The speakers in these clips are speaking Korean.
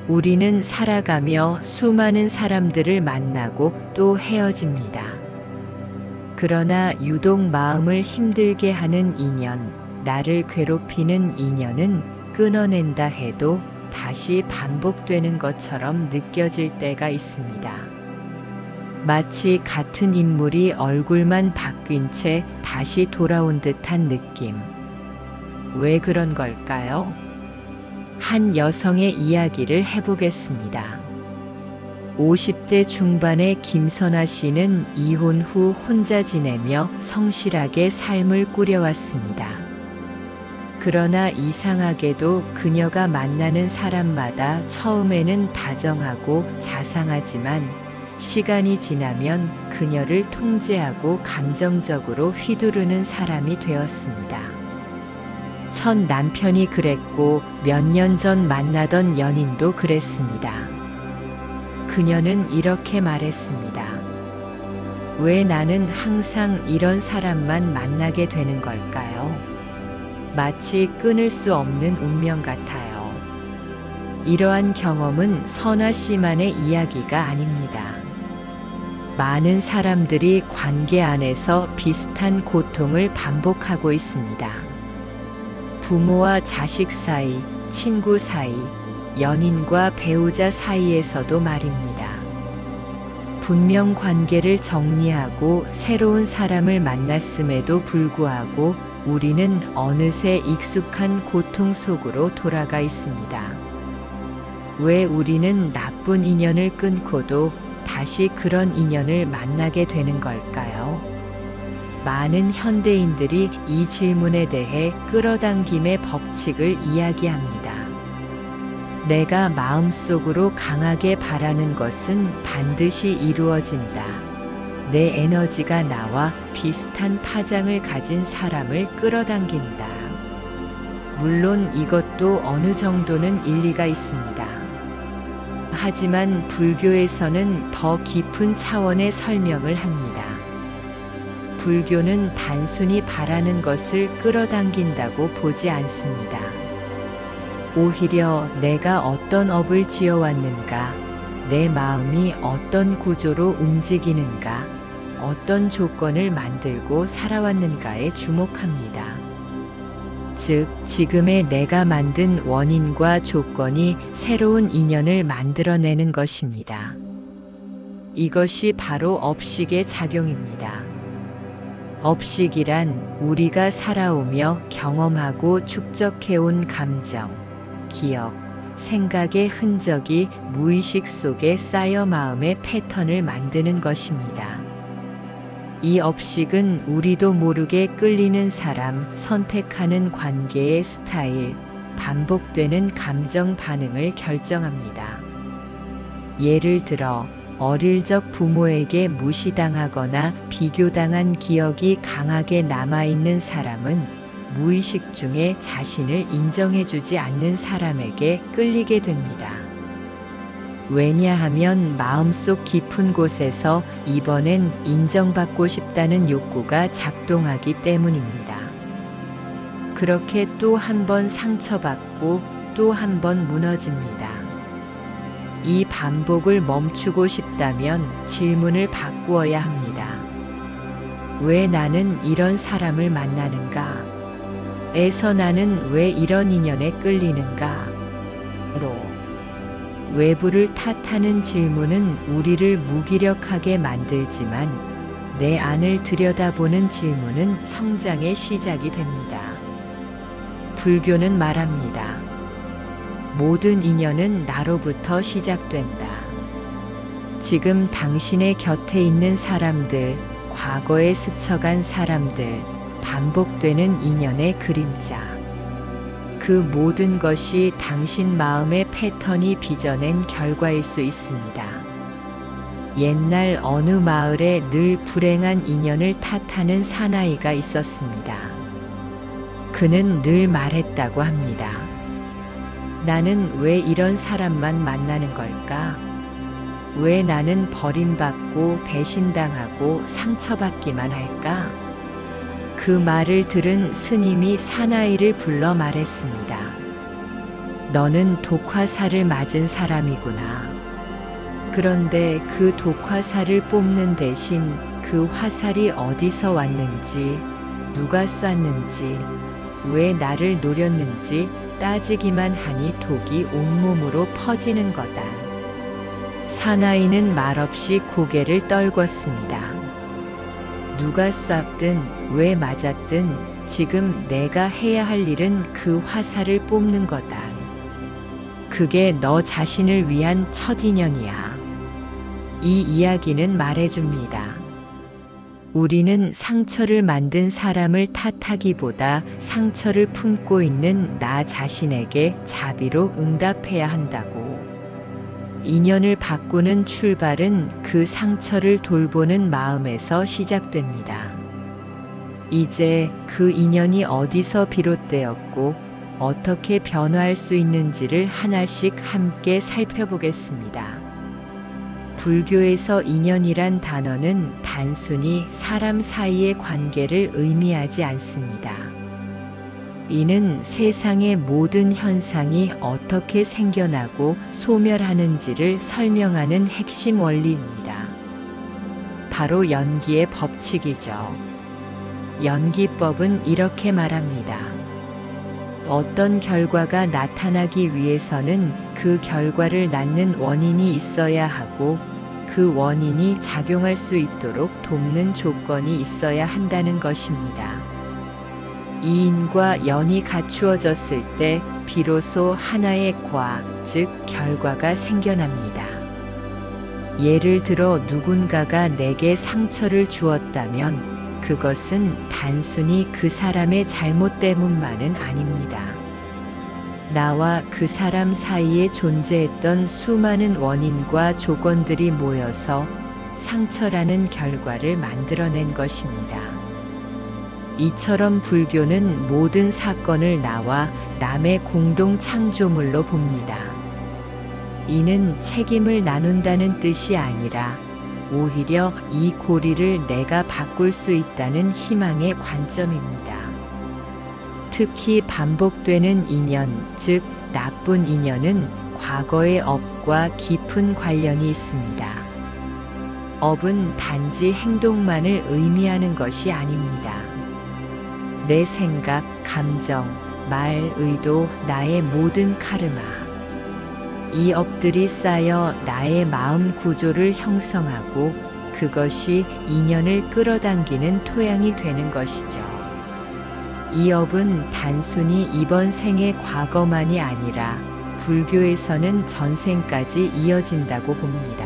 우리는 살아가며 수많은 사람들을 만나고 또 헤어집니다. 그러나 유독 마음을 힘들게 하는 인연, 나를 괴롭히는 인연은 끊어낸다 해도 다시 반복되는 것처럼 느껴질 때가 있습니다. 마치 같은 인물이 얼굴만 바뀐 채 다시 돌아온 듯한 느낌. 왜 그런 걸까요? 한 여성의 이야기를 해보겠습니다. 50대 중반의 김선아 씨는 이혼 후 혼자 지내며 성실하게 삶을 꾸려왔습니다. 그러나 이상하게도 그녀가 만나는 사람마다 처음에는 다정하고 자상하지만 시간이 지나면 그녀를 통제하고 감정적으로 휘두르는 사람이 되었습니다. 첫 남편이 그랬고 몇 년 전 만나던 연인도 그랬습니다. 그녀는 이렇게 말했습니다. 왜 나는 항상 이런 사람만 만나게 되는 걸까요? 마치 끊을 수 없는 운명 같아요. 이러한 경험은 선아 씨만의 이야기가 아닙니다. 많은 사람들이 관계 안에서 비슷한 고통을 반복하고 있습니다. 부모와 자식 사이, 친구 사이, 연인과 배우자 사이에서도 말입니다. 분명 관계를 정리하고 새로운 사람을 만났음에도 불구하고 우리는 어느새 익숙한 고통 속으로 돌아가 있습니다. 왜 우리는 나쁜 인연을 끊고도 다시 그런 인연을 만나게 되는 걸까요? 많은 현대인들이 이 질문에 대해 끌어당김의 법칙을 이야기합니다. 내가 마음속으로 강하게 바라는 것은 반드시 이루어진다. 내 에너지가 나와 비슷한 파장을 가진 사람을 끌어당긴다. 물론 이것도 어느 정도는 일리가 있습니다. 하지만 불교에서는 더 깊은 차원의 설명을 합니다. 불교는 단순히 바라는 것을 끌어당긴다고 보지 않습니다. 오히려 내가 어떤 업을 지어왔는가, 내 마음이 어떤 구조로 움직이는가, 어떤 조건을 만들고 살아왔는가에 주목합니다. 즉, 지금의 내가 만든 원인과 조건이 새로운 인연을 만들어내는 것입니다. 이것이 바로 업식의 작용입니다. 업식이란 우리가 살아오며 경험하고 축적해온 감정, 기억, 생각의 흔적이 무의식 속에 쌓여 마음의 패턴을 만드는 것입니다. 이 업식은 우리도 모르게 끌리는 사람, 선택하는 관계의 스타일, 반복되는 감정 반응을 결정합니다. 예를 들어, 어릴 적 부모에게 무시당하거나 비교당한 기억이 강하게 남아있는 사람은 무의식 중에 자신을 인정해주지 않는 사람에게 끌리게 됩니다. 왜냐하면 마음속 깊은 곳에서 이번엔 인정받고 싶다는 욕구가 작동하기 때문입니다. 그렇게 또 한 번 상처받고 또 한 번 무너집니다. 이 반복을 멈추고 싶다면 질문을 바꾸어야 합니다. 왜 나는 이런 사람을 만나는가? 에서 나는 왜 이런 인연에 끌리는가? 로 외부를 탓하는 질문은 우리를 무기력하게 만들지만 내 안을 들여다보는 질문은 성장의 시작이 됩니다. 불교는 말합니다. 모든 인연은 나로부터 시작된다. 지금 당신의 곁에 있는 사람들, 과거에 스쳐간 사람들, 반복되는 인연의 그림자. 그 모든 것이 당신 마음의 패턴이 빚어낸 결과일 수 있습니다. 옛날 어느 마을에 늘 불행한 인연을 탓하는 사나이가 있었습니다. 그는 늘 말했다고 합니다. 나는 왜 이런 사람만 만나는 걸까? 왜 나는 버림받고 배신당하고 상처받기만 할까? 그 말을 들은 스님이 사나이를 불러 말했습니다. 너는 독화살을 맞은 사람이구나. 그런데 그 독화살을 뽑는 대신 그 화살이 어디서 왔는지, 누가 쐈는지, 왜 나를 노렸는지 따지기만 하니 독이 온몸으로 퍼지는 거다. 사나이는 말없이 고개를 떨궜습니다. 누가 쐈든 왜 맞았든 지금 내가 해야 할 일은 그 화살을 뽑는 거다. 그게 너 자신을 위한 첫 인연이야. 이 이야기는 말해줍니다. 우리는 상처를 만든 사람을 탓하기보다 상처를 품고 있는 나 자신에게 자비로 응답해야 한다고. 인연을 바꾸는 출발은 그 상처를 돌보는 마음에서 시작됩니다. 이제 그 인연이 어디서 비롯되었고 어떻게 변화할 수 있는지를 하나씩 함께 살펴보겠습니다. 불교에서 인연이란 단어는 단순히 사람 사이의 관계를 의미하지 않습니다. 이는 세상의 모든 현상이 어떻게 생겨나고 소멸하는지를 설명하는 핵심 원리입니다. 바로 연기의 법칙이죠. 연기법은 이렇게 말합니다. 어떤 결과가 나타나기 위해서는 그 결과를 낳는 원인이 있어야 하고 그 원인이 작용할 수 있도록 돕는 조건이 있어야 한다는 것입니다. 이인과 연이 갖추어졌을 때 비로소 하나의 과, 즉 결과가 생겨납니다. 예를 들어 누군가가 내게 상처를 주었다면 그것은 단순히 그 사람의 잘못 때문만은 아닙니다. 나와 그 사람 사이에 존재했던 수많은 원인과 조건들이 모여서 상처라는 결과를 만들어낸 것입니다. 이처럼 불교는 모든 사건을 나와 남의 공동 창조물로 봅니다. 이는 책임을 나눈다는 뜻이 아니라 오히려 이 고리를 내가 바꿀 수 있다는 희망의 관점입니다. 특히 반복되는 인연, 즉 나쁜 인연은 과거의 업과 깊은 관련이 있습니다. 업은 단지 행동만을 의미하는 것이 아닙니다. 내 생각, 감정, 말, 의도, 나의 모든 카르마. 이 업들이 쌓여 나의 마음 구조를 형성하고 그것이 인연을 끌어당기는 토양이 되는 것이죠. 이 업은 단순히 이번 생의 과거만이 아니라 불교에서는 전생까지 이어진다고 봅니다.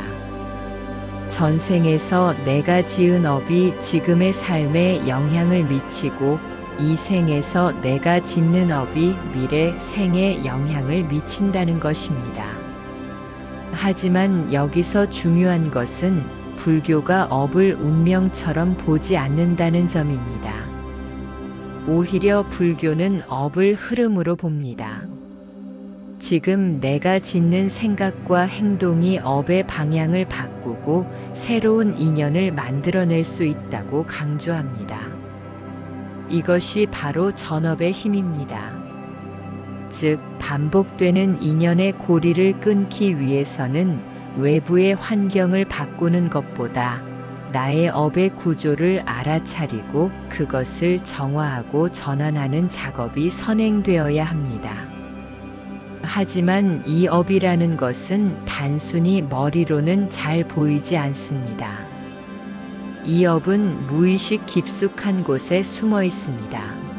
전생에서 내가 지은 업이 지금의 삶에 영향을 미치고 이 생에서 내가 짓는 업이 미래 생에 영향을 미친다는 것입니다. 하지만 여기서 중요한 것은 불교가 업을 운명처럼 보지 않는다는 점입니다. 오히려 불교는 업을 흐름으로 봅니다. 지금 내가 짓는 생각과 행동이 업의 방향을 바꾸고 새로운 인연을 만들어낼 수 있다고 강조합니다. 이것이 바로 전업의 힘입니다. 즉, 반복되는 인연의 고리를 끊기 위해서는 외부의 환경을 바꾸는 것보다 나의 업의 구조를 알아차리고 그것을 정화하고 전환하는 작업이 선행되어야 합니다. 하지만 이 업이라는 것은 단순히 머리로는 잘 보이지 않습니다. 이 업은 무의식 깊숙한 곳에 숨어 있습니다.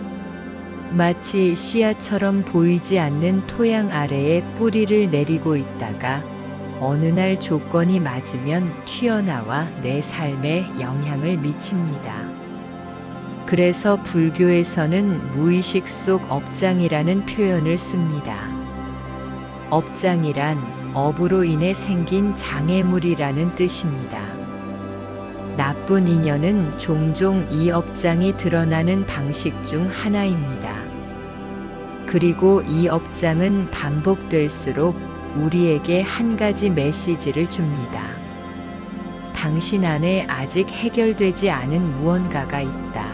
마치 씨앗처럼 보이지 않는 토양 아래에 뿌리를 내리고 있다가 어느 날 조건이 맞으면 튀어나와 내 삶에 영향을 미칩니다. 그래서 불교에서는 무의식 속 업장이라는 표현을 씁니다. 업장이란 업으로 인해 생긴 장애물이라는 뜻입니다. 나쁜 인연은 종종 이 업장이 드러나는 방식 중 하나입니다. 그리고 이 업장은 반복될수록 우리에게 한 가지 메시지를 줍니다. 당신 안에 아직 해결되지 않은 무언가가 있다.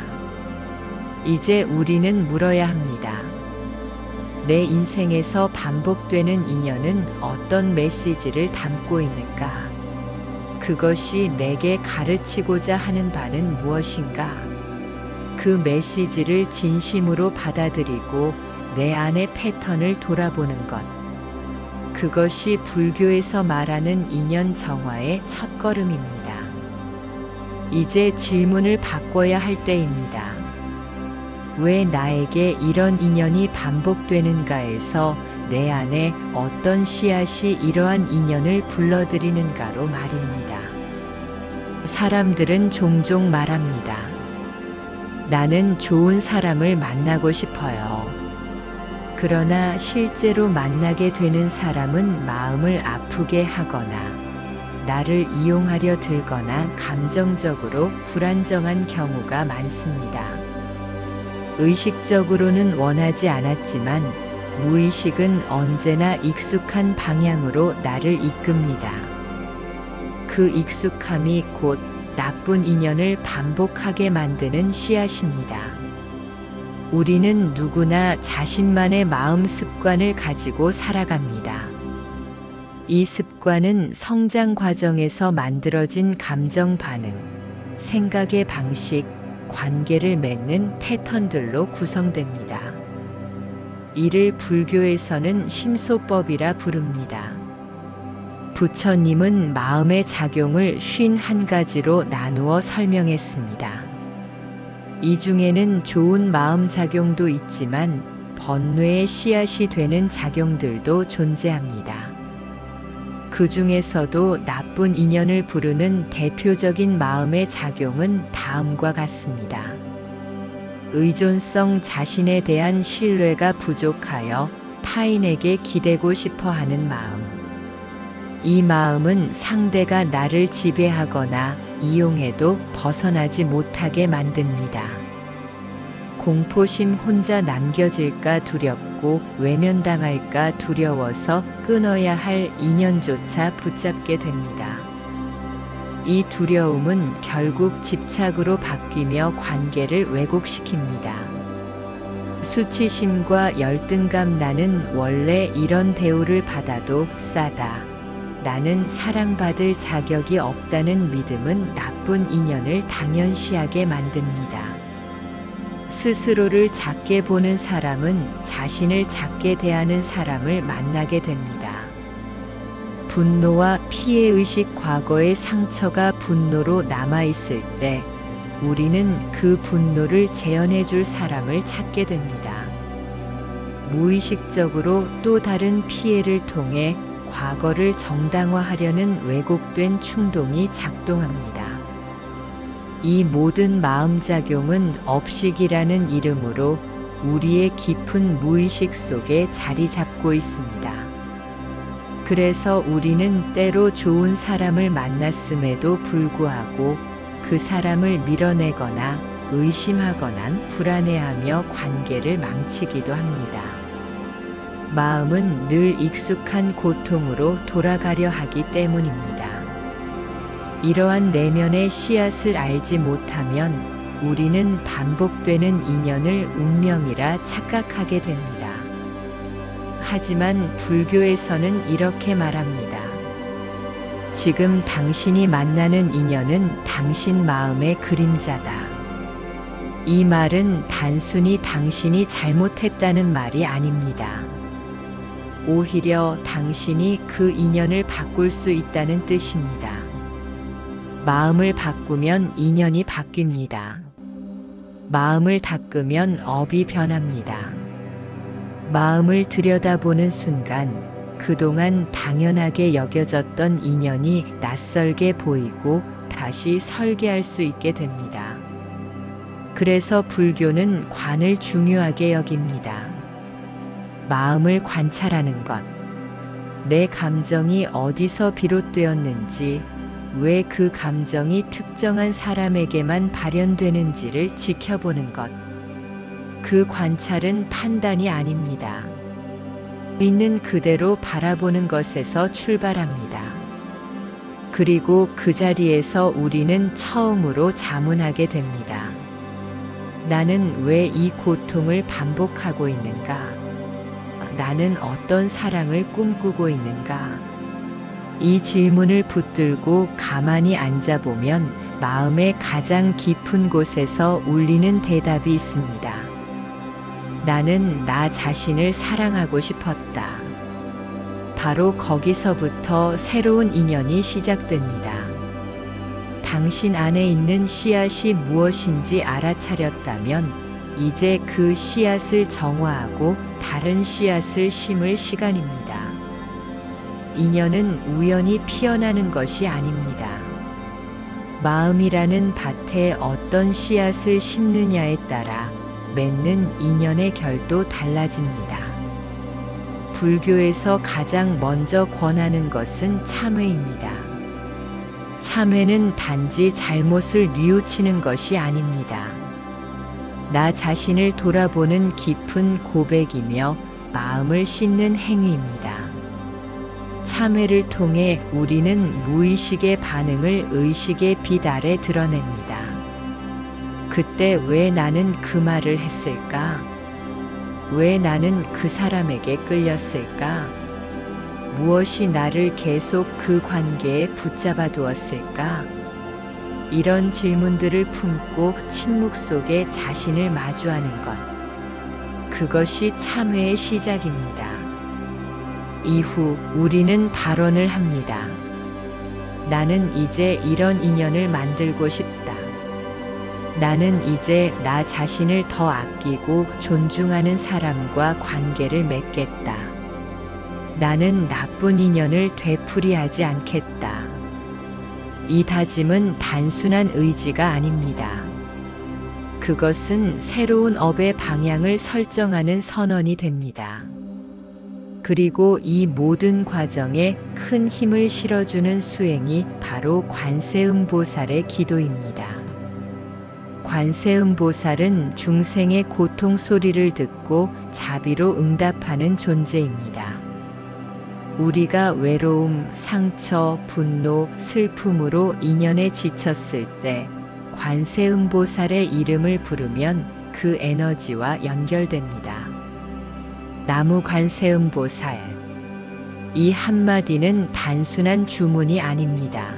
이제 우리는 물어야 합니다. 내 인생에서 반복되는 인연은 어떤 메시지를 담고 있는가? 그것이 내게 가르치고자 하는 바는 무엇인가? 그 메시지를 진심으로 받아들이고 내 안의 패턴을 돌아보는 것. 그것이 불교에서 말하는 인연 정화의 첫걸음입니다. 이제 질문을 바꿔야 할 때입니다. 왜 나에게 이런 인연이 반복되는가에서 내 안에 어떤 씨앗이 이러한 인연을 불러들이는가로 말입니다. 사람들은 종종 말합니다. 나는 좋은 사람을 만나고 싶어요. 그러나 실제로 만나게 되는 사람은 마음을 아프게 하거나 나를 이용하려 들거나 감정적으로 불안정한 경우가 많습니다. 의식적으로는 원하지 않았지만 무의식은 언제나 익숙한 방향으로 나를 이끕니다. 그 익숙함이 곧 나쁜 인연을 반복하게 만드는 씨앗입니다. 우리는 누구나 자신만의 마음 습관을 가지고 살아갑니다. 이 습관은 성장 과정에서 만들어진 감정 반응, 생각의 방식, 관계를 맺는 패턴들로 구성됩니다. 이를 불교에서는 심소법이라 부릅니다. 부처님은 마음의 작용을 51가지로 나누어 설명했습니다. 이 중에는 좋은 마음 작용도 있지만 번뇌의 씨앗이 되는 작용들도 존재합니다. 그 중에서도 나쁜 인연을 부르는 대표적인 마음의 작용은 다음과 같습니다. 의존성, 자신에 대한 신뢰가 부족하여 타인에게 기대고 싶어 하는 마음. 이 마음은 상대가 나를 지배하거나 이용해도 벗어나지 못하게 만듭니다. 공포심, 혼자 남겨질까 두렵고 외면당할까 두려워서 끊어야 할 인연조차 붙잡게 됩니다. 이 두려움은 결국 집착으로 바뀌며 관계를 왜곡시킵니다. 수치심과 열등감, 나는 원래 이런 대우를 받아도 싸다. 나는 사랑받을 자격이 없다는 믿음은 나쁜 인연을 당연시하게 만듭니다. 스스로를 작게 보는 사람은 자신을 작게 대하는 사람을 만나게 됩니다. 분노와 피해의식, 과거의 상처가 분노로 남아있을 때 우리는 그 분노를 재현해줄 사람을 찾게 됩니다. 무의식적으로 또 다른 피해를 통해 과거를 정당화하려는 왜곡된 충동이 작동합니다. 이 모든 마음작용은 업식이라는 이름으로 우리의 깊은 무의식 속에 자리 잡고 있습니다. 그래서 우리는 때로 좋은 사람을 만났음에도 불구하고 그 사람을 밀어내거나 의심하거나 불안해하며 관계를 망치기도 합니다. 마음은 늘 익숙한 고통으로 돌아가려 하기 때문입니다. 이러한 내면의 씨앗을 알지 못하면 우리는 반복되는 인연을 운명이라 착각하게 됩니다. 하지만 불교에서는 이렇게 말합니다. 지금 당신이 만나는 인연은 당신 마음의 그림자다. 이 말은 단순히 당신이 잘못했다는 말이 아닙니다. 오히려 당신이 그 인연을 바꿀 수 있다는 뜻입니다. 마음을 바꾸면 인연이 바뀝니다. 마음을 닦으면 업이 변합니다. 마음을 들여다보는 순간 그동안 당연하게 여겨졌던 인연이 낯설게 보이고 다시 설계할 수 있게 됩니다. 그래서 불교는 관을 중요하게 여깁니다. 마음을 관찰하는 것, 내 감정이 어디서 비롯되었는지, 왜 그 감정이 특정한 사람에게만 발현되는지를 지켜보는 것. 그 관찰은 판단이 아닙니다. 있는 그대로 바라보는 것에서 출발합니다. 그리고 그 자리에서 우리는 처음으로 자문하게 됩니다. 나는 왜 이 고통을 반복하고 있는가? 나는 어떤 사랑을 꿈꾸고 있는가? 이 질문을 붙들고 가만히 앉아보면 마음의 가장 깊은 곳에서 울리는 대답이 있습니다. 나는 나 자신을 사랑하고 싶었다. 바로 거기서부터 새로운 인연이 시작됩니다. 당신 안에 있는 씨앗이 무엇인지 알아차렸다면 이제 그 씨앗을 정화하고 다른 씨앗을 심을 시간입니다. 인연은 우연히 피어나는 것이 아닙니다. 마음이라는 밭에 어떤 씨앗을 심느냐에 따라 맺는 인연의 결도 달라집니다. 불교에서 가장 먼저 권하는 것은 참회입니다. 참회는 단지 잘못을 뉘우치는 것이 아닙니다. 나 자신을 돌아보는 깊은 고백이며 마음을 씻는 행위입니다. 참회를 통해 우리는 무의식의 반응을 의식의 빛 아래 드러냅니다. 그때 왜 나는 그 말을 했을까? 왜 나는 그 사람에게 끌렸을까? 무엇이 나를 계속 그 관계에 붙잡아 두었을까? 이런 질문들을 품고 침묵 속에 자신을 마주하는 것. 그것이 참회의 시작입니다. 이후 우리는 발언을 합니다. 나는 이제 이런 인연을 만들고 싶다. 나는 이제 나 자신을 더 아끼고 존중하는 사람과 관계를 맺겠다. 나는 나쁜 인연을 되풀이하지 않겠다. 이 다짐은 단순한 의지가 아닙니다. 그것은 새로운 업의 방향을 설정하는 선언이 됩니다. 그리고 이 모든 과정에 큰 힘을 실어주는 수행이 바로 관세음보살의 기도입니다. 관세음보살은 중생의 고통 소리를 듣고 자비로 응답하는 존재입니다. 우리가 외로움, 상처, 분노, 슬픔으로 인연에 지쳤을 때 관세음보살의 이름을 부르면 그 에너지와 연결됩니다. 나무 관세음보살. 이 한마디는 단순한 주문이 아닙니다.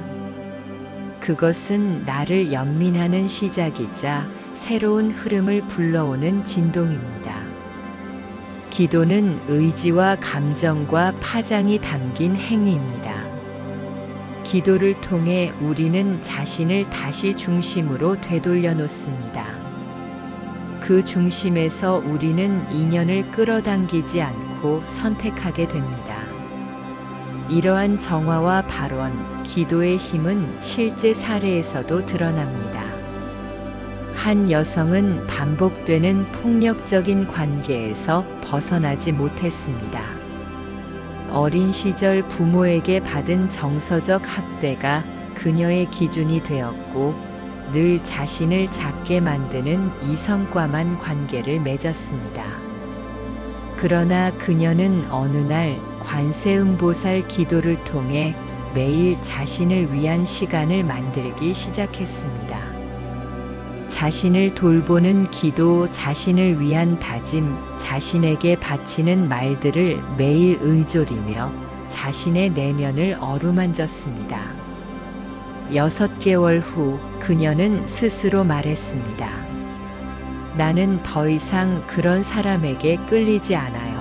그것은 나를 연민하는 시작이자 새로운 흐름을 불러오는 진동입니다. 기도는 의지와 감정과 파장이 담긴 행위입니다. 기도를 통해 우리는 자신을 다시 중심으로 되돌려 놓습니다. 그 중심에서 우리는 인연을 끌어당기지 않고 선택하게 됩니다. 이러한 정화와 발원, 기도의 힘은 실제 사례에서도 드러납니다. 한 여성은 반복되는 폭력적인 관계에서 벗어나지 못했습니다. 어린 시절 부모에게 받은 정서적 학대가 그녀의 기준이 되었고, 늘 자신을 작게 만드는 이성과만 관계를 맺었습니다. 그러나 그녀는 어느 날 관세음보살 기도를 통해 매일 자신을 위한 시간을 만들기 시작했습니다. 자신을 돌보는 기도, 자신을 위한 다짐, 자신에게 바치는 말들을 매일 의존이며 자신의 내면을 어루만졌습니다. 6개월 후 그녀는 스스로 말했습니다. 나는 더 이상 그런 사람에게 끌리지 않아요.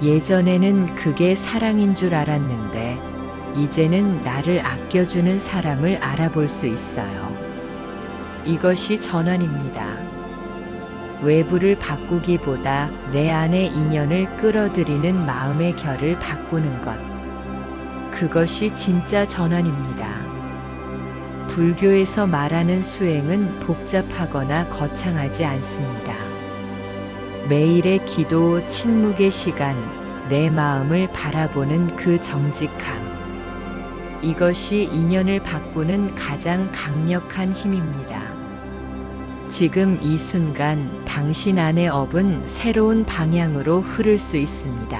예전에는 그게 사랑인 줄 알았는데 이제는 나를 아껴주는 사람을 알아볼 수 있어요. 이것이 전환입니다. 외부를 바꾸기보다 내 안의 인연을 끌어들이는 마음의 결을 바꾸는 것. 그것이 진짜 전환입니다. 불교에서 말하는 수행은 복잡하거나 거창하지 않습니다. 매일의 기도, 침묵의 시간, 내 마음을 바라보는 그 정직함. 이것이 인연을 바꾸는 가장 강력한 힘입니다. 지금 이 순간 당신 안의 업은 새로운 방향으로 흐를 수 있습니다.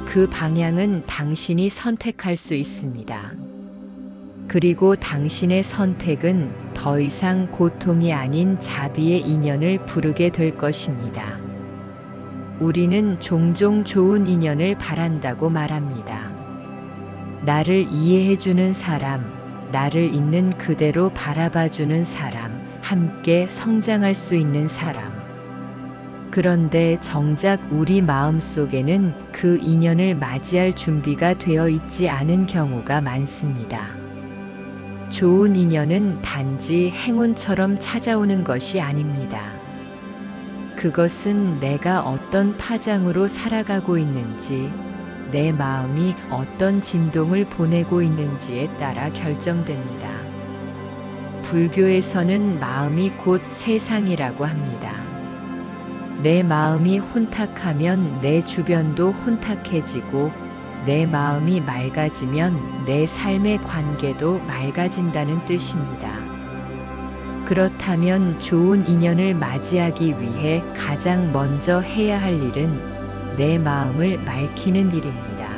그 방향은 당신이 선택할 수 있습니다. 그리고 당신의 선택은 더 이상 고통이 아닌 자비의 인연을 부르게 될 것입니다. 우리는 종종 좋은 인연을 바란다고 말합니다. 나를 이해해주는 사람, 나를 있는 그대로 바라봐주는 사람, 함께 성장할 수 있는 사람. 그런데 정작 우리 마음속에는 그 인연을 맞이할 준비가 되어 있지 않은 경우가 많습니다. 좋은 인연은 단지 행운처럼 찾아오는 것이 아닙니다. 그것은 내가 어떤 파장으로 살아가고 있는지, 내 마음이 어떤 진동을 보내고 있는지에 따라 결정됩니다. 불교에서는 마음이 곧 세상이라고 합니다. 내 마음이 혼탁하면 내 주변도 혼탁해지고, 내 마음이 맑아지면 내 삶의 관계도 맑아진다는 뜻입니다. 그렇다면 좋은 인연을 맞이하기 위해 가장 먼저 해야 할 일은 내 마음을 맑히는 일입니다.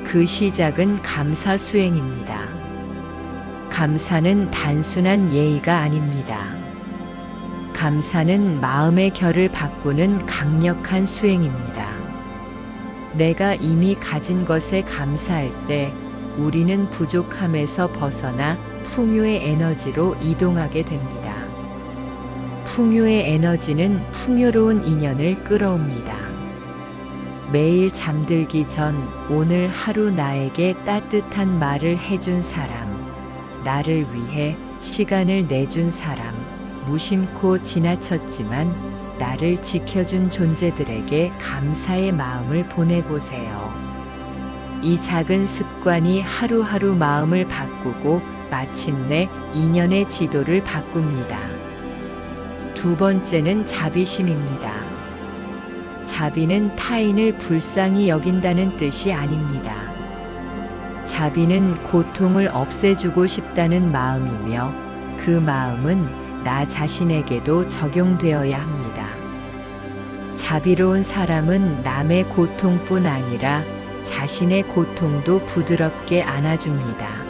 그 시작은 감사 수행입니다. 감사는 단순한 예의가 아닙니다. 감사는 마음의 결을 바꾸는 강력한 수행입니다. 내가 이미 가진 것에 감사할 때 우리는 부족함에서 벗어나 풍요의 에너지로 이동하게 됩니다. 풍요의 에너지는 풍요로운 인연을 끌어옵니다. 매일 잠들기 전 오늘 하루 나에게 따뜻한 말을 해준 사람, 나를 위해 시간을 내준 사람, 무심코 지나쳤지만 나를 지켜준 존재들에게 감사의 마음을 보내보세요. 이 작은 습관이 하루하루 마음을 바꾸고 마침내 인연의 지도를 바꿉니다. 두 번째는 자비심입니다. 자비는 타인을 불쌍히 여긴다는 뜻이 아닙니다. 자비는 고통을 없애주고 싶다는 마음이며, 그 마음은 나 자신에게도 적용되어야 합니다. 자비로운 사람은 남의 고통뿐 아니라 자신의 고통도 부드럽게 안아줍니다.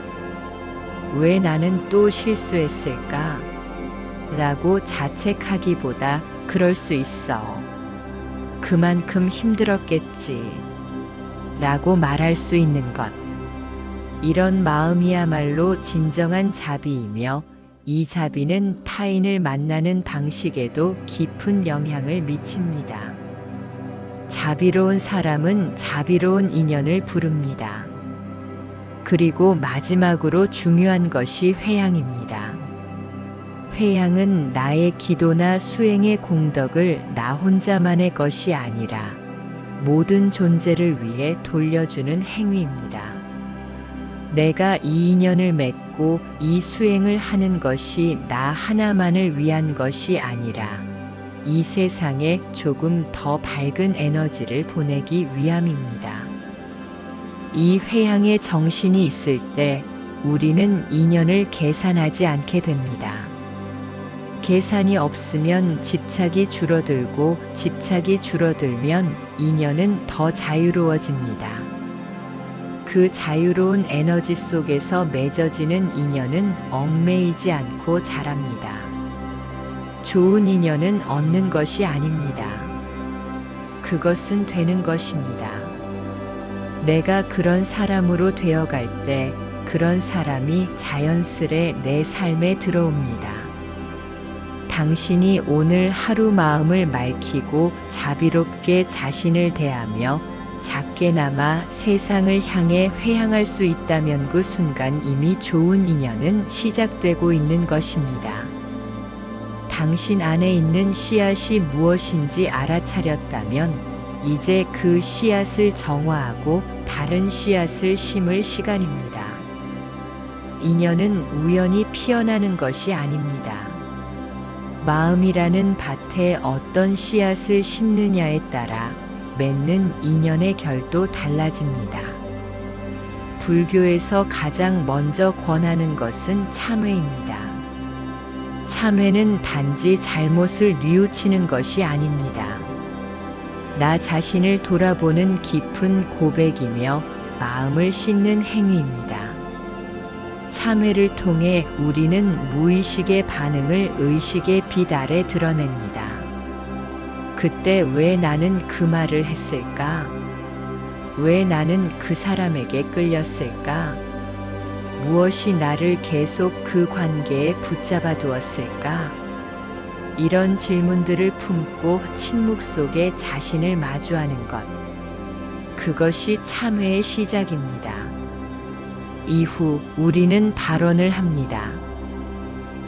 왜 나는 또 실수했을까? 라고 자책하기보다 그럴 수 있어. 그만큼 힘들었겠지. 라고 말할 수 있는 것. 이런 마음이야말로 진정한 자비이며, 이 자비는 타인을 만나는 방식에도 깊은 영향을 미칩니다. 자비로운 사람은 자비로운 인연을 부릅니다. 그리고 마지막으로 중요한 것이 회향입니다. 회향은 나의 기도나 수행의 공덕을 나 혼자만의 것이 아니라 모든 존재를 위해 돌려주는 행위입니다. 내가 이 인연을 맺고 이 수행을 하는 것이 나 하나만을 위한 것이 아니라 이 세상에 조금 더 밝은 에너지를 보내기 위함입니다. 이 회향의 정신이 있을 때 우리는 인연을 계산하지 않게 됩니다. 계산이 없으면 집착이 줄어들고, 집착이 줄어들면 인연은 더 자유로워집니다. 그 자유로운 에너지 속에서 맺어지는 인연은 얽매이지 않고 자랍니다. 좋은 인연은 얻는 것이 아닙니다. 그것은 되는 것입니다. 내가 그런 사람으로 되어갈 때 그런 사람이 자연스레 내 삶에 들어옵니다. 당신이 오늘 하루 마음을 맑히고 자비롭게 자신을 대하며 작게나마 세상을 향해 회향할 수 있다면 그 순간 이미 좋은 인연은 시작되고 있는 것입니다. 당신 안에 있는 씨앗이 무엇인지 알아차렸다면 이제 그 씨앗을 정화하고 다른 씨앗을 심을 시간입니다. 인연은 우연히 피어나는 것이 아닙니다. 마음이라는 밭에 어떤 씨앗을 심느냐에 따라 맺는 인연의 결도 달라집니다. 불교에서 가장 먼저 권하는 것은 참회입니다. 참회는 단지 잘못을 뉘우치는 것이 아닙니다. 나 자신을 돌아보는 깊은 고백이며 마음을 씻는 행위입니다. 참회를 통해 우리는 무의식의 반응을 의식의 빛 아래 드러냅니다. 그때 왜 나는 그 말을 했을까? 왜 나는 그 사람에게 끌렸을까? 무엇이 나를 계속 그 관계에 붙잡아 두었을까? 이런 질문들을 품고 침묵 속에 자신을 마주하는 것. 그것이 참회의 시작입니다. 이후 우리는 발언을 합니다.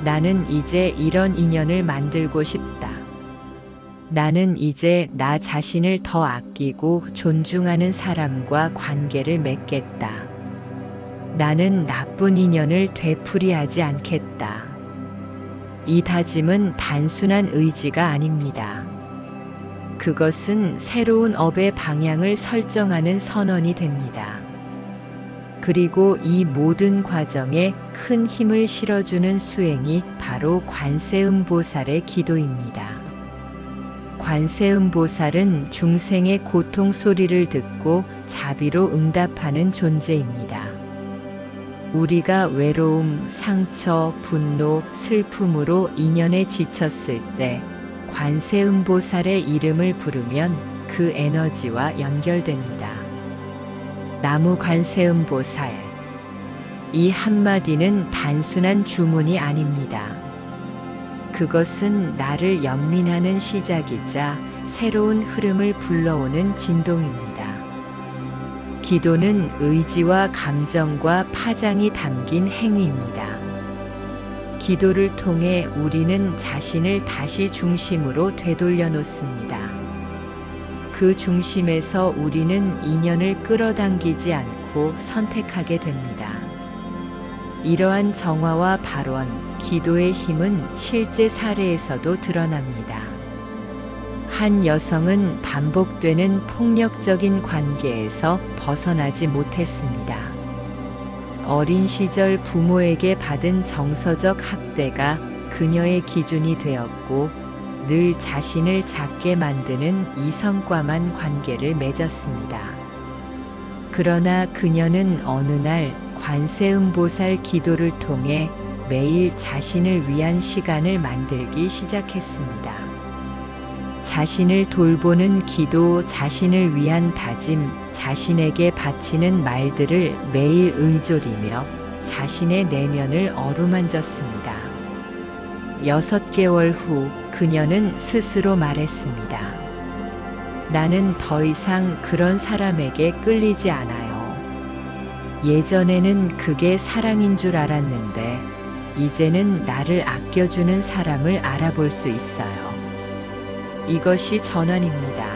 나는 이제 이런 인연을 만들고 싶다. 나는 이제 나 자신을 더 아끼고 존중하는 사람과 관계를 맺겠다. 나는 나쁜 인연을 되풀이하지 않겠다. 이 다짐은 단순한 의지가 아닙니다. 그것은 새로운 업의 방향을 설정하는 선언이 됩니다. 그리고 이 모든 과정에 큰 힘을 실어주는 수행이 바로 관세음보살의 기도입니다. 관세음보살은 중생의 고통 소리를 듣고 자비로 응답하는 존재입니다. 우리가 외로움, 상처, 분노, 슬픔으로 인연에 지쳤을 때 관세음보살의 이름을 부르면 그 에너지와 연결됩니다. 나무 관세음보살. 이 한마디는 단순한 주문이 아닙니다. 그것은 나를 연민하는 시작이자 새로운 흐름을 불러오는 진동입니다. 기도는 의지와 감정과 파장이 담긴 행위입니다. 기도를 통해 우리는 자신을 다시 중심으로 되돌려 놓습니다. 그 중심에서 우리는 인연을 끌어당기지 않고 선택하게 됩니다. 이러한 정화와 발원, 기도의 힘은 실제 사례에서도 드러납니다. 한 여성은 반복되는 폭력적인 관계에서 벗어나지 못했습니다. 어린 시절 부모에게 받은 정서적 학대가 그녀의 기준이 되었고, 늘 자신을 작게 만드는 이성과만 관계를 맺었습니다. 그러나 그녀는 어느 날 관세음보살 기도를 통해 매일 자신을 위한 시간을 만들기 시작했습니다. 자신을 돌보는 기도, 자신을 위한 다짐, 자신에게 바치는 말들을 매일 의존이며 자신의 내면을 어루만졌습니다. 6개월 후 그녀는 스스로 말했습니다. 나는 더 이상 그런 사람에게 끌리지 않아요. 예전에는 그게 사랑인 줄 알았는데 이제는 나를 아껴주는 사람을 알아볼 수 있어요. 이것이 전환입니다.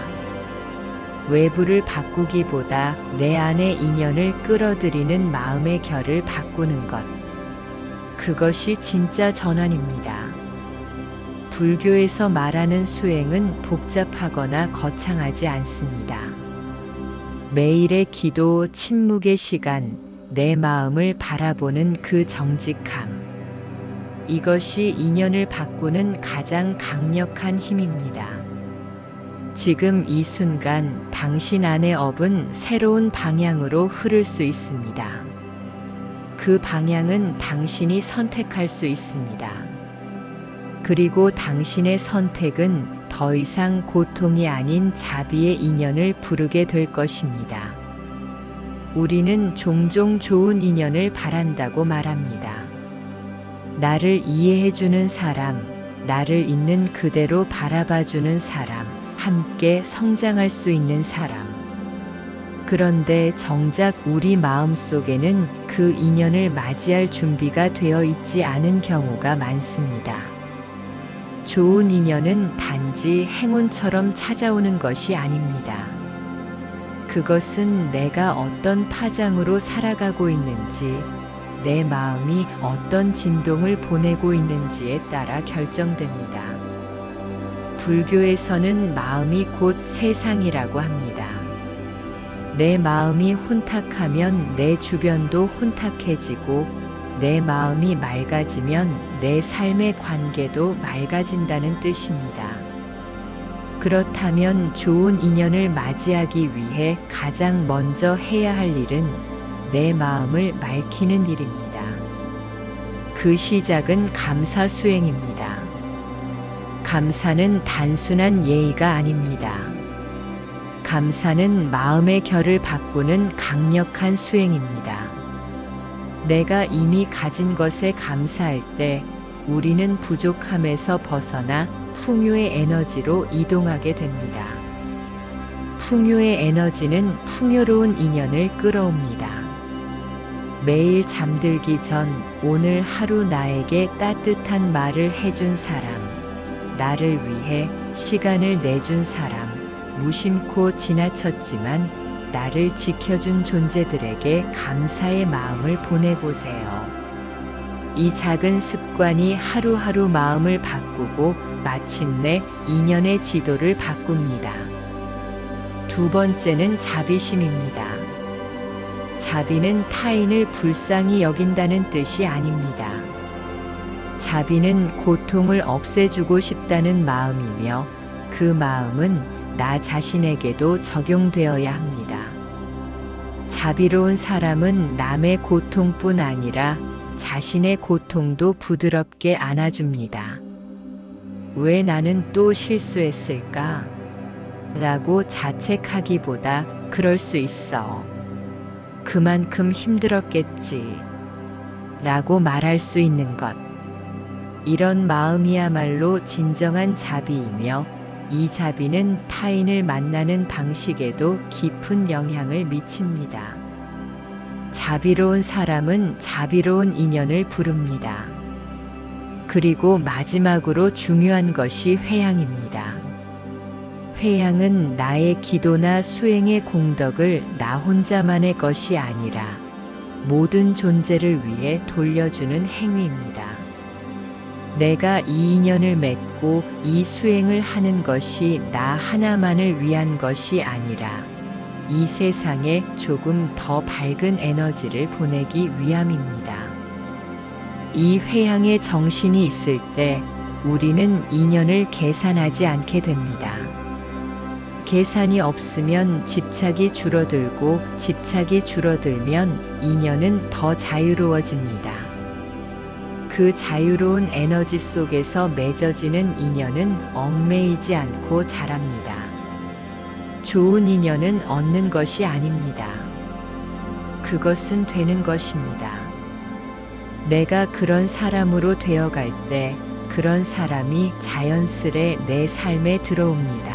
외부를 바꾸기보다 내 안의 인연을 끌어들이는 마음의 결을 바꾸는 것. 그것이 진짜 전환입니다. 불교에서 말하는 수행은 복잡하거나 거창하지 않습니다. 매일의 기도, 침묵의 시간, 내 마음을 바라보는 그 정직함. 이것이 인연을 바꾸는 가장 강력한 힘입니다. 지금 이 순간 당신 안의 업은 새로운 방향으로 흐를 수 있습니다. 그 방향은 당신이 선택할 수 있습니다. 그리고 당신의 선택은 더 이상 고통이 아닌 자비의 인연을 부르게 될 것입니다. 우리는 종종 좋은 인연을 바란다고 말합니다. 나를 이해해주는 사람, 나를 있는 그대로 바라봐주는 사람, 함께 성장할 수 있는 사람. 그런데 정작 우리 마음속에는 그 인연을 맞이할 준비가 되어 있지 않은 경우가 많습니다. 좋은 인연은 단지 행운처럼 찾아오는 것이 아닙니다. 그것은 내가 어떤 파장으로 살아가고 있는지, 내 마음이 어떤 진동을 보내고 있는지에 따라 결정됩니다. 불교에서는 마음이 곧 세상이라고 합니다. 내 마음이 혼탁하면 내 주변도 혼탁해지고, 내 마음이 맑아지면 내 삶의 관계도 맑아진다는 뜻입니다. 그렇다면 좋은 인연을 맞이하기 위해 가장 먼저 해야 할 일은 내 마음을 맑히는 일입니다. 그 시작은 감사 수행입니다. 감사는 단순한 예의가 아닙니다. 감사는 마음의 결을 바꾸는 강력한 수행입니다. 내가 이미 가진 것에 감사할 때 우리는 부족함에서 벗어나 풍요의 에너지로 이동하게 됩니다. 풍요의 에너지는 풍요로운 인연을 끌어옵니다. 매일 잠들기 전 오늘 하루 나에게 따뜻한 말을 해준 사람, 나를 위해 시간을 내준 사람, 무심코 지나쳤지만 나를 지켜준 존재들에게 감사의 마음을 보내보세요. 이 작은 습관이 하루하루 마음을 바꾸고 마침내 인연의 지도를 바꿉니다. 두 번째는 자비심입니다. 자비는 타인을 불쌍히 여긴다는 뜻이 아닙니다. 자비는 고통을 없애주고 싶다는 마음이며 그 마음은 나 자신에게도 적용되어야 합니다. 자비로운 사람은 남의 고통뿐 아니라 자신의 고통도 부드럽게 안아줍니다. 왜 나는 또 실수했을까? 라고 자책하기보다 그럴 수 있어. 그만큼 힘들었겠지. 라고 말할 수 있는 것. 이런 마음이야말로 진정한 자비이며 이 자비는 타인을 만나는 방식에도 깊은 영향을 미칩니다. 자비로운 사람은 자비로운 인연을 부릅니다. 그리고 마지막으로 중요한 것이 회향입니다. 회향은 나의 기도나 수행의 공덕을 나 혼자만의 것이 아니라 모든 존재를 위해 돌려주는 행위입니다. 내가 이 인연을 맺고 이 수행을 하는 것이 나 하나만을 위한 것이 아니라 이 세상에 조금 더 밝은 에너지를 보내기 위함입니다. 이 회향의 정신이 있을 때 우리는 인연을 계산하지 않게 됩니다. 계산이 없으면 집착이 줄어들고 집착이 줄어들면 인연은 더 자유로워집니다. 그 자유로운 에너지 속에서 맺어지는 인연은 얽매이지 않고 자랍니다. 좋은 인연은 얻는 것이 아닙니다. 그것은 되는 것입니다. 내가 그런 사람으로 되어갈 때 그런 사람이 자연스레 내 삶에 들어옵니다.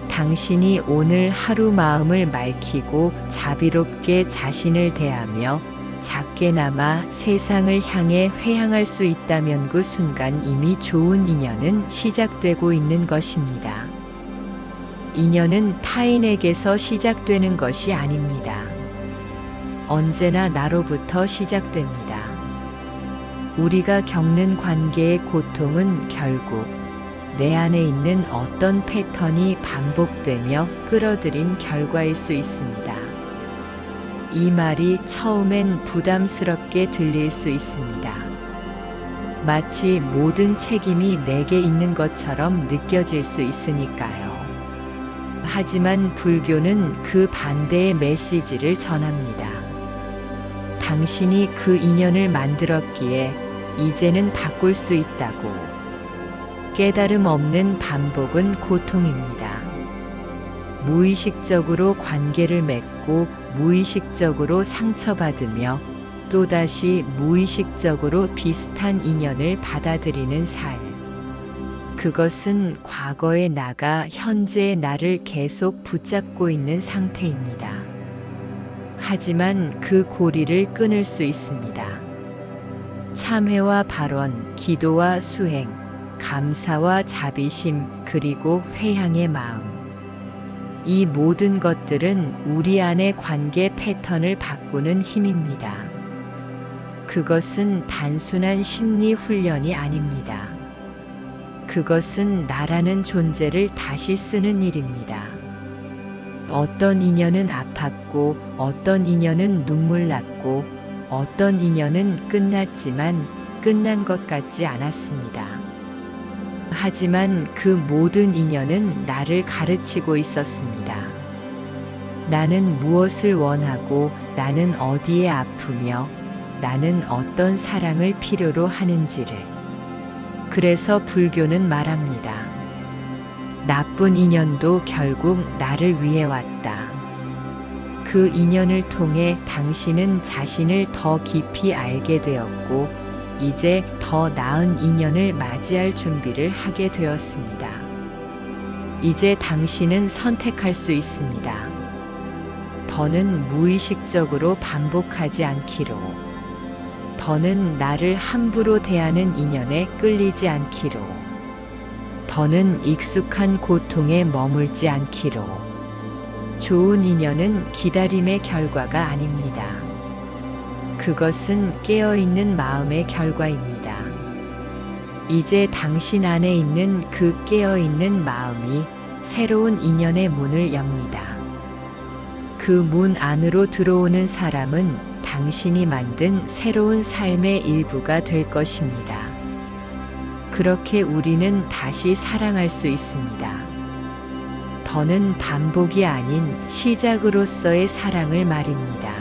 당신이 오늘 하루 마음을 맑히고 자비롭게 자신을 대하며 작게나마 세상을 향해 회향할 수 있다면 그 순간 이미 좋은 인연은 시작되고 있는 것입니다. 인연은 타인에게서 시작되는 것이 아닙니다. 언제나 나로부터 시작됩니다. 우리가 겪는 관계의 고통은 결국 내 안에 있는 어떤 패턴이 반복되며 끌어들인 결과일 수 있습니다. 이 말이 처음엔 부담스럽게 들릴 수 있습니다. 마치 모든 책임이 내게 있는 것처럼 느껴질 수 있으니까요. 하지만 불교는 그 반대의 메시지를 전합니다. 당신이 그 인연을 만들었기에 이제는 바꿀 수 있다고. 깨달음 없는 반복은 고통입니다. 무의식적으로 관계를 맺고 무의식적으로 상처받으며 또다시 무의식적으로 비슷한 인연을 받아들이는 삶. 그것은 과거의 나가 현재의 나를 계속 붙잡고 있는 상태입니다. 하지만 그 고리를 끊을 수 있습니다. 참회와 발언, 기도와 수행, 감사와 자비심, 그리고 회향의 마음. 이 모든 것들은 우리 안의 관계 패턴을 바꾸는 힘입니다. 그것은 단순한 심리 훈련이 아닙니다. 그것은 나라는 존재를 다시 쓰는 일입니다. 어떤 인연은 아팠고, 어떤 인연은 눈물 났고, 어떤 인연은 끝났지만 끝난 것 같지 않았습니다. 하지만 그 모든 인연은 나를 가르치고 있었습니다. 나는 무엇을 원하고, 나는 어디에 아프며, 나는 어떤 사랑을 필요로 하는지를. 그래서 불교는 말합니다. 나쁜 인연도 결국 나를 위해 왔다. 그 인연을 통해 당신은 자신을 더 깊이 알게 되었고, 이제 더 나은 인연을 맞이할 준비를 하게 되었습니다. 이제 당신은 선택할 수 있습니다. 더는 무의식적으로 반복하지 않기로. 더는 나를 함부로 대하는 인연에 끌리지 않기로. 더는 익숙한 고통에 머물지 않기로. 좋은 인연은 기다림의 결과가 아닙니다. 그것은 깨어있는 마음의 결과입니다. 이제 당신 안에 있는 그 깨어있는 마음이 새로운 인연의 문을 엽니다. 그 문 안으로 들어오는 사람은 당신이 만든 새로운 삶의 일부가 될 것입니다. 그렇게 우리는 다시 사랑할 수 있습니다. 더는 반복이 아닌 시작으로서의 사랑을 말입니다.